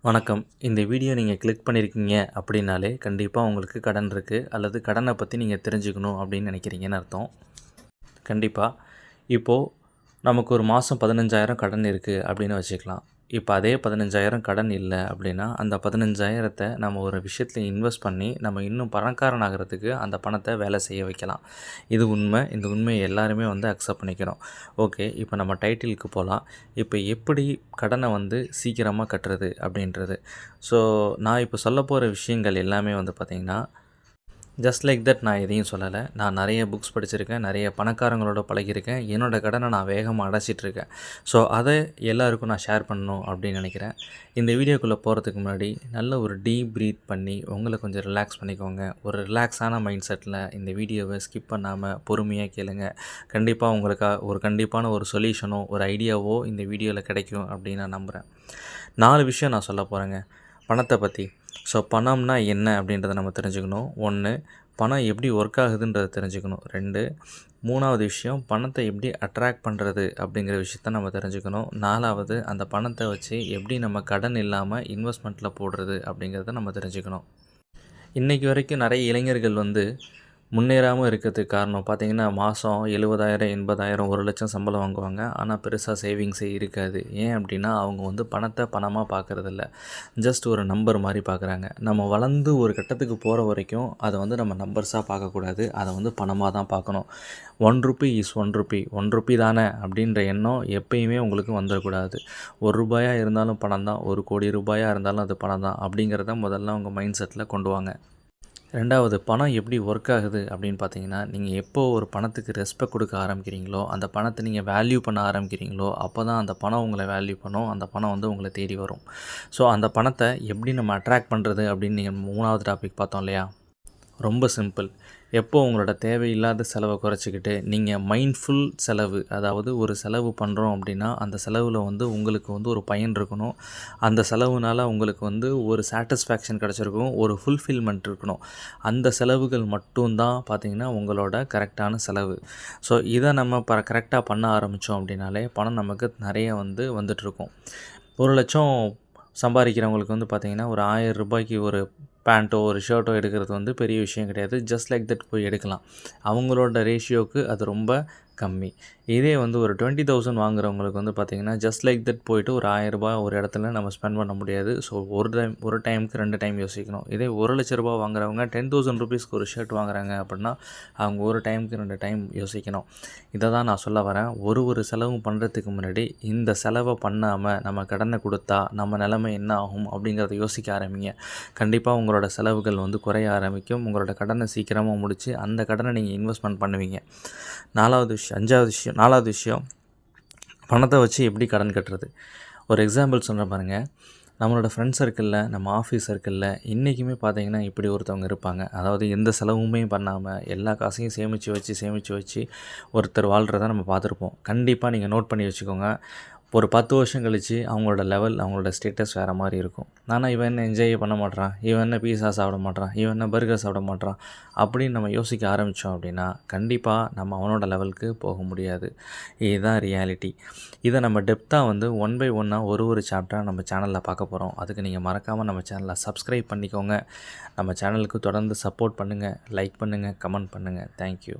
வணக்கம். இந்த வீடியோ நீங்கள் கிளிக் பண்ணியிருக்கீங்க அப்படின்னாலே கண்டிப்பாக உங்களுக்கு கடன் இருக்குது அல்லது கடனை பற்றி நீங்கள் தெரிஞ்சுக்கணும் அப்படின்னு நினைக்கிறீங்கன்னு அர்த்தம். கண்டிப்பாக இப்போது நமக்கு ஒரு மாதம் 15,000 கடன் இருக்குது அப்படின்னு வச்சுக்கலாம். இப்போ அதே 15,000 கடன் இல்லை அப்படின்னா அந்த 15,000 நம்ம ஒரு விஷயத்தில் இன்வெஸ்ட் பண்ணி நம்ம இன்னும் பணக்காரன் ஆகிறதுக்கு அந்த பணத்தை வேலை செய்ய வைக்கலாம். இது உண்மை. இந்த உண்மையை எல்லாருமே அக்செப்ட் பண்ணிக்கிறோம். ஓகே, இப்போ நம்ம டைட்டிலுக்கு போகலாம். இப்போ எப்படி கடனை சீக்கிரமாக கட்டுறது அப்படின்றது. ஸோ நான் இப்போ சொல்ல போகிற விஷயங்கள் எல்லாமே பார்த்திங்கன்னா ஜஸ்ட் லைக் தட் நான் எதையும் சொல்லலை. நான் நிறைய புக்ஸ் படிச்சிருக்கேன், நிறைய பணக்காரங்களோட பழகியிருக்கேன், என்னோடய கடனை நான் வேகமாக அடைச்சிட்ருக்கேன். ஸோ அதை எல்லாருக்கும் நான் ஷேர் பண்ணணும் அப்படின்னு நினைக்கிறேன். இந்த வீடியோக்குள்ளே போகிறதுக்கு முன்னாடி நல்ல ஒரு டீப் ப்ரீத் பண்ணி உங்களை கொஞ்சம் ரிலாக்ஸ் பண்ணிக்கோங்க. ஒரு ரிலாக்ஸான மைண்ட் செட்டில் இந்த வீடியோவை ஸ்கிப் பண்ணாமல் பொறுமையாக கேளுங்க. கண்டிப்பாக உங்களுக்கு கண்டிப்பான ஒரு சொல்யூஷனோ ஒரு ஐடியாவோ இந்த வீடியோவில் கிடைக்கும் அப்படின்னு நான் நம்புகிறேன். 4 விஷயம் நான் சொல்ல போகிறேங்க பணத்தை பற்றி. ஸோ பணம்னா என்ன அப்படின்றத நம்ம தெரிஞ்சுக்கணும். 1, பணம் எப்படி ஒர்க் ஆகுதுன்றதை தெரிஞ்சுக்கணும். 2, 3வது விஷயம் பணத்தை எப்படி அட்ராக்ட் பண்ணுறது அப்படிங்கிற விஷயத்த நம்ம தெரிஞ்சுக்கணும். 4வது அந்த பணத்தை வச்சு எப்படி நம்ம கடன் இல்லாமல் இன்வெஸ்ட்மெண்ட்டில் போடுறது அப்படிங்கிறத நம்ம தெரிஞ்சுக்கணும். இன்றைக்கி வரைக்கும் நிறைய இளைஞர்கள் முன்னேறாமல் இருக்கிறதுக்கு காரணம் பார்த்திங்கன்னா மாதம் 70,000 80,000 1,00,000 சம்பளம் வாங்குவாங்க. ஆனால் பெருசாக சேவிங்ஸே இருக்காது. ஏன் அப்படின்னா அவங்க பணத்தை பணமாக பார்க்குறதில்ல, ஜஸ்ட் ஒரு நம்பர் மாதிரி பார்க்குறாங்க. நம்ம வளர்ந்து ஒரு கட்டத்துக்கு போகிற வரைக்கும் அதை நம்ம நம்பர்ஸாக பார்க்கக்கூடாது, அதை பணமாக தான் பார்க்கணும். 1 ரூபி இஸ் 1 ரூபி, 1 ரூபி தானே அப்படின்ற எண்ணம் எப்பயுமே உங்களுக்கு வந்துடக்கூடாது. ₹1 இருந்தாலும் பணம் தான், 1 கோடி ரூபாயாக இருந்தாலும் அது பணம் தான் அப்படிங்கிறத முதல்ல அவங்க மைண்ட் செட்டில் கொண்டு வாங்க. 2வது, பணம் எப்படி ஒர்க் ஆகுது அப்படின்னு பார்த்தீங்கன்னா, நீங்கள் எப்போ ஒரு பணத்துக்கு ரெஸ்பெக்ட் கொடுக்க ஆரம்பிக்கிறீங்களோ, அந்த பணத்தை நீங்கள் வேல்யூ பண்ண ஆரம்பிக்கிறீங்களோ, அப்போ தான் அந்த பணம் உங்களை வேல்யூ பண்ணும், அந்த பணம் உங்களை தேடி வரும். ஸோ அந்த பணத்தை எப்படி நம்ம அட்ராக்ட் பண்ணுறது அப்படின்னு நீங்கள் 3வது டாபிக் பார்த்தோம் இல்லையா? ரொம்ப சிம்பிள். எப்போ உங்களோட தேவையில்லாத செலவை குறைச்சிக்கிட்டு நீங்கள் மைண்ட்ஃபுல் செலவு, அதாவது ஒரு செலவு பண்ணுறோம் அப்படின்னா அந்த செலவில் உங்களுக்கு ஒரு பயன் இருக்கணும். அந்த செலவுனால் உங்களுக்கு ஒரு சாட்டிஸ்ஃபேக்ஷன் கிடச்சிருக்கும், ஒரு ஃபுல்ஃபில்மெண்ட் இருக்கணும். அந்த செலவுகள் மட்டும்தான் பார்த்திங்கன்னா உங்களோட கரெக்டான செலவு. ஸோ இதை நம்ம கரெக்டாக பண்ண ஆரம்பித்தோம் அப்படின்னாலே பணம் நமக்கு நிறைய வந்துட்டுருக்கும். 1,00,000 சம்பாதிக்கிறவங்களுக்கு பார்த்திங்கன்னா ஒரு ₹1,000 ஒரு பேண்ட்டோ ஒரு ஷர்ட்டோ எடுக்கிறது பெரிய விஷயம் கிடையாது. ஜஸ்ட் லைக் தட் போய் எடுக்கலாம். அவங்களோட ரேஷியோவுக்கு அது ரொம்ப கம்மி. இதே ஒரு 20,000 வாங்குறவங்களுக்கு பார்த்திங்கன்னா ஜஸ்ட் லைக் தட் போய்ட்டு ஒரு ₹1,000 ஒரு இடத்துல நம்ம ஸ்பெண்ட் பண்ண முடியாது. ஸோ ஒரு டைமுக்கு 2 டைம் யோசிக்கணும். இதே ₹1,00,000 வாங்குறவங்க 10,000 ருபீஸ்க்கு ஒரு ஷர்ட் வாங்குறாங்க அப்படின்னா அவங்க ஒரு டைமுக்கு 2 டைம் யோசிக்கணும். இதை தான் நான் சொல்ல வரேன். ஒரு செலவும் பண்ணுறதுக்கு முன்னாடி இந்த செலவை பண்ணாமல் நம்ம கடனை கொடுத்தா நம்ம நிலைமை என்ன ஆகும் அப்படிங்கிறத யோசிக்க ஆரம்பிங்க. கண்டிப்பாக உங்களோட செலவுகள் குறைய ஆரம்பிக்கும். உங்களோட கடனை சீக்கிரமாக முடித்து அந்த கடனை நீங்கள் இன்வெஸ்ட்மெண்ட் பண்ணுவீங்க. 4வது விஷயம் பணத்தை வச்சு எப்படி கடன் கட்டுறது. ஒரு எக்ஸாம்பிள் சொல்கிறேன் பாருங்கள். நம்மளோட ஃப்ரெண்ட்ஸ் சர்க்கிளில், நம்ம ஆஃபீஸ் சர்க்கிளில் இன்றைக்குமே பார்த்திங்கன்னா இப்படி ஒருத்தவங்க இருப்பாங்க. அதாவது எந்த செலவுமே பண்ணாமல் எல்லா காசையும் சேமித்து வச்சு ஒருத்தர் வாழ்கிறத நம்ம பார்த்துருப்போம். கண்டிப்பாக நீங்கள் நோட் பண்ணி வச்சுக்கோங்க. ஒரு 10 வருஷம் கழித்து அவங்களோட லெவல், அவங்களோட ஸ்டேட்டஸ் வேறு மாதிரி இருக்கும். ஆனால் இவன் என்ன என்ஜாய் பண்ண மாட்றான், இவன் என்ன பீஸா சாப்பிட மாட்றான், இவன் என்ன பர்கர் சாப்பிட மாட்றான் அப்படின்னு நம்ம யோசிக்க ஆரம்பித்தோம் அப்படின்னா கண்டிப்பாக நம்ம அவனோட லெவலுக்கு போக முடியாது. இதுதான் ரியாலிட்டி. இதை நம்ம டெப்த்தாக 1 பை 1 ஒரு சாப்டராக நம்ம சேனலில் பார்க்க போகிறோம். அதுக்கு நீங்கள் மறக்காமல் நம்ம சேனலை சப்ஸ்கிரைப் பண்ணிக்கோங்க. நம்ம சேனலுக்கு தொடர்ந்து சப்போர்ட் பண்ணுங்கள், லைக் பண்ணுங்கள், கமெண்ட் பண்ணுங்கள். தேங்க்யூ.